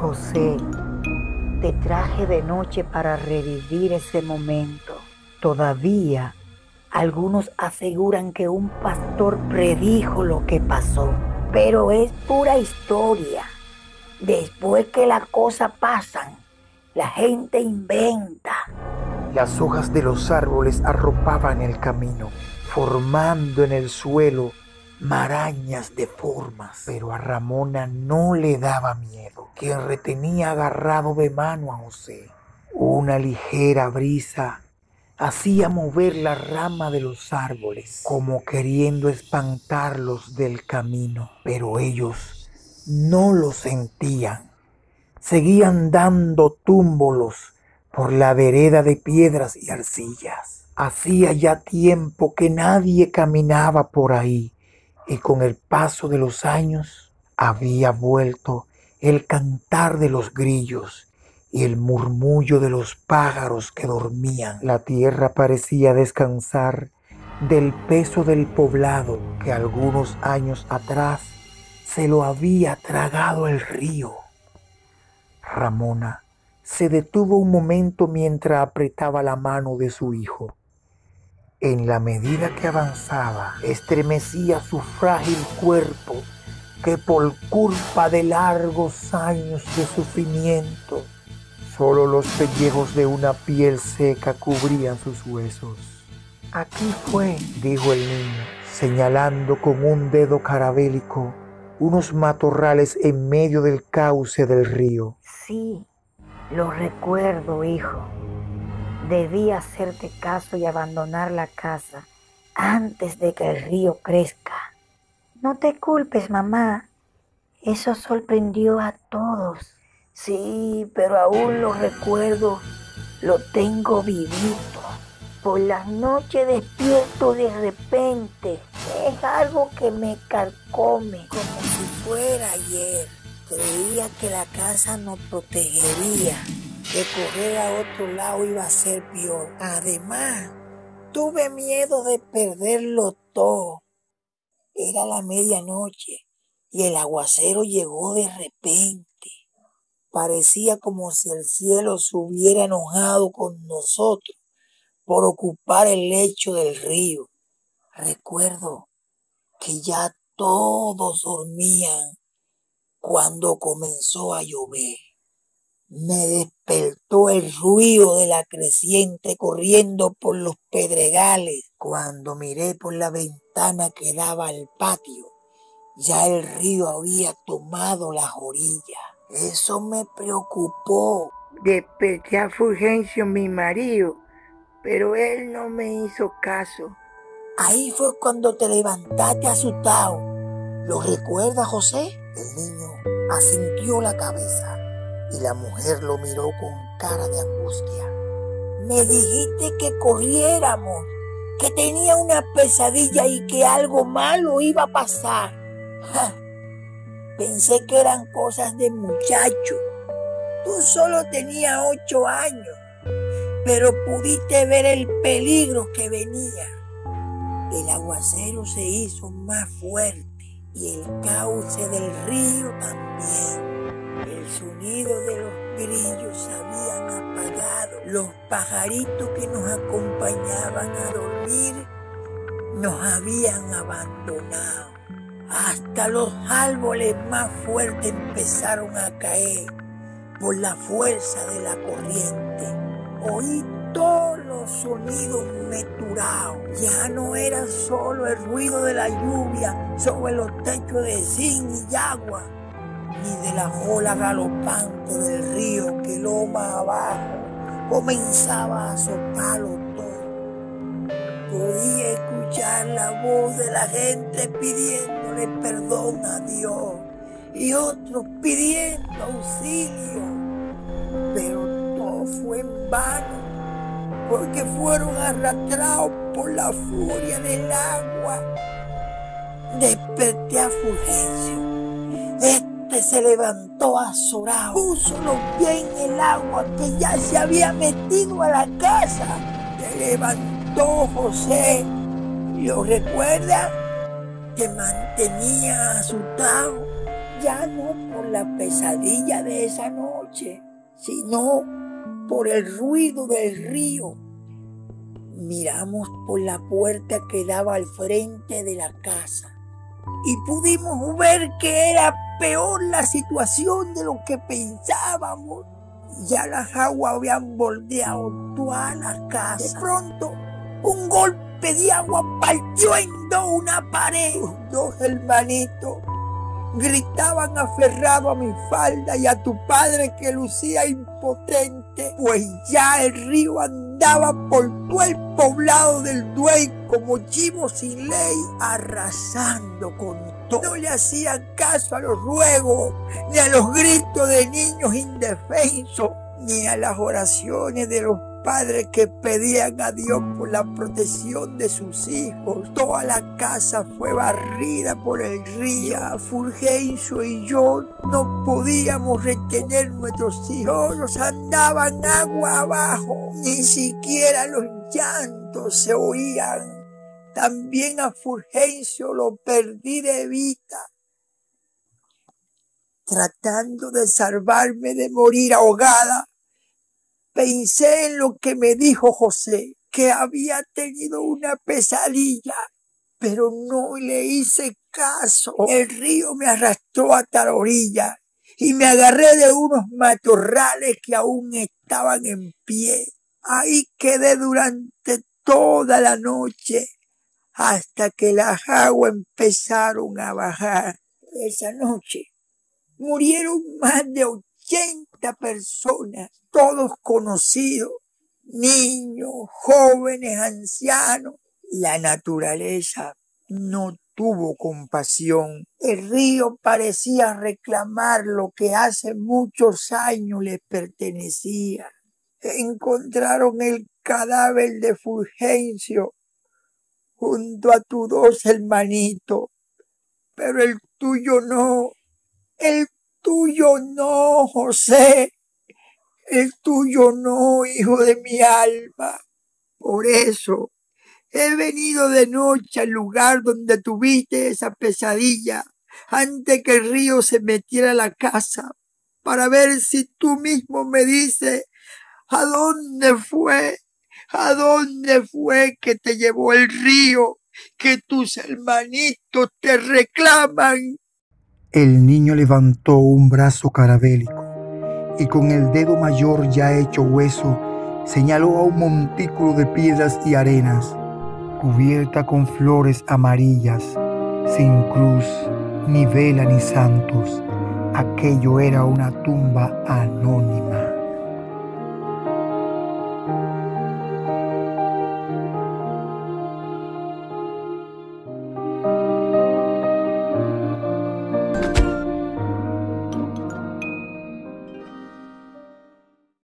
José, te traje de noche para revivir ese momento. Todavía algunos aseguran que un pastor predijo lo que pasó, pero es pura historia. Después que las cosas pasan, la gente inventa. Las hojas de los árboles arropaban el camino, formando en el suelo marañas de formas. Pero a Ramona no le daba miedo, quien retenía agarrado de mano a José. Una ligera brisa hacía mover la rama de los árboles, como queriendo espantarlos del camino. Pero ellos no lo sentían. Seguían dando túmbolos por la vereda de piedras y arcillas. Hacía ya tiempo que nadie caminaba por ahí, y con el paso de los años había vuelto el cantar de los grillos y el murmullo de los pájaros que dormían. La tierra parecía descansar del peso del poblado que algunos años atrás se lo había tragado el río. Ramona se detuvo un momento mientras apretaba la mano de su hijo. En la medida que avanzaba, estremecía su frágil cuerpo, que por culpa de largos años de sufrimiento, solo los pellejos de una piel seca cubrían sus huesos. Aquí fue, dijo el niño, señalando con un dedo carabélico unos matorrales en medio del cauce del río. Sí, lo recuerdo, hijo. Debí hacerte caso y abandonar la casa antes de que el río crezca. No te culpes, mamá. Eso sorprendió a todos. Sí, pero aún lo recuerdo, lo tengo vivito. Por las noches despierto de repente. Es algo que me carcome como si fuera ayer. Creía que la casa nos protegería, que correr a otro lado iba a ser peor. Además, tuve miedo de perderlo todo. Era la medianoche y el aguacero llegó de repente. Parecía como si el cielo se hubiera enojado con nosotros por ocupar el lecho del río. Recuerdo que ya todos dormían cuando comenzó a llover. Me despertó el ruido de la creciente corriendo por los pedregales. Cuando miré por la ventana que daba al patio, ya el río había tomado las orillas. Eso me preocupó. Desperté a Fulgencio, mi marido, pero él no me hizo caso. Ahí fue cuando te levantaste asustado. ¿Lo recuerda, José? El niño asintió la cabeza y la mujer lo miró con cara de angustia. Me dijiste que corriéramos, que tenía una pesadilla y que algo malo iba a pasar. ¡Ja! Pensé que eran cosas de muchacho. Tú solo tenías 8 años, pero pudiste ver el peligro que venía. El aguacero se hizo más fuerte y el cauce del río también. El sonido de los grillos se habían apagado. Los pajaritos que nos acompañaban a dormir nos habían abandonado. Hasta los árboles más fuertes empezaron a caer por la fuerza de la corriente. Oí todos los sonidos meturados. Ya no era solo el ruido de la lluvia sobre los techos de zinc y agua, ni de la ola galopante del río que loma abajo comenzaba a azotarlo todo. Podía escuchar la voz de la gente pidiéndole perdón a Dios y otros pidiendo auxilio, pero todo fue en vano, porque fueron arrastrados por la furia del agua. Desperté a Fulgencio. Se levantó azorado, puso los pies en el agua que ya se había metido a la casa. Se levantó José. ¿Lo recuerda? Te mantenía asustado. ya no por la pesadilla de esa noche, sino por el ruido del río. Miramos por la puerta que daba al frente de la casa y pudimos ver que era peor la situación de lo que pensábamos. Ya las aguas habían bordeado toda la casa. De pronto, un golpe de agua partió en dos una pared. Los dos hermanitos gritaban aferrados a mi falda y a tu padre, que lucía impotente, pues ya el río andaba por todo el poblado del Duey como chivo sin ley, arrasando con todo. No le hacían caso a los ruegos, ni a los gritos de niños indefensos, ni a las oraciones de los padres que pedían a Dios por la protección de sus hijos. Toda la casa fue barrida por el río. Fulgencio y yo no podíamos retener nuestros hijos. Nos andaban agua abajo. Ni siquiera los llantos se oían. También a Fulgencio lo perdí de vista, tratando de salvarme de morir ahogada. Pensé en lo que me dijo José, que había tenido una pesadilla, pero no le hice caso. El río me arrastró hasta la orilla y me agarré de unos matorrales que aún estaban en pie. Ahí quedé durante toda la noche hasta que las aguas empezaron a bajar. Esa noche murieron más de 80 personas, todos conocidos, niños, jóvenes, ancianos. La naturaleza no tuvo compasión. El río parecía reclamar lo que hace muchos años le pertenecía. Encontraron el cadáver de Fulgencio junto a tus dos hermanitos, pero el tuyo no, el tuyo no, José, el tuyo no, hijo de mi alma. Por eso he venido de noche al lugar donde tuviste esa pesadilla, antes que el río se metiera a la casa, para ver si tú mismo me dices a dónde fue que te llevó el río, que tus hermanitos te reclaman. El niño levantó un brazo carabélico y con el dedo mayor ya hecho hueso señaló a un montículo de piedras y arenas, cubierta con flores amarillas, sin cruz, ni vela, ni santos. Aquello era una tumba anónima.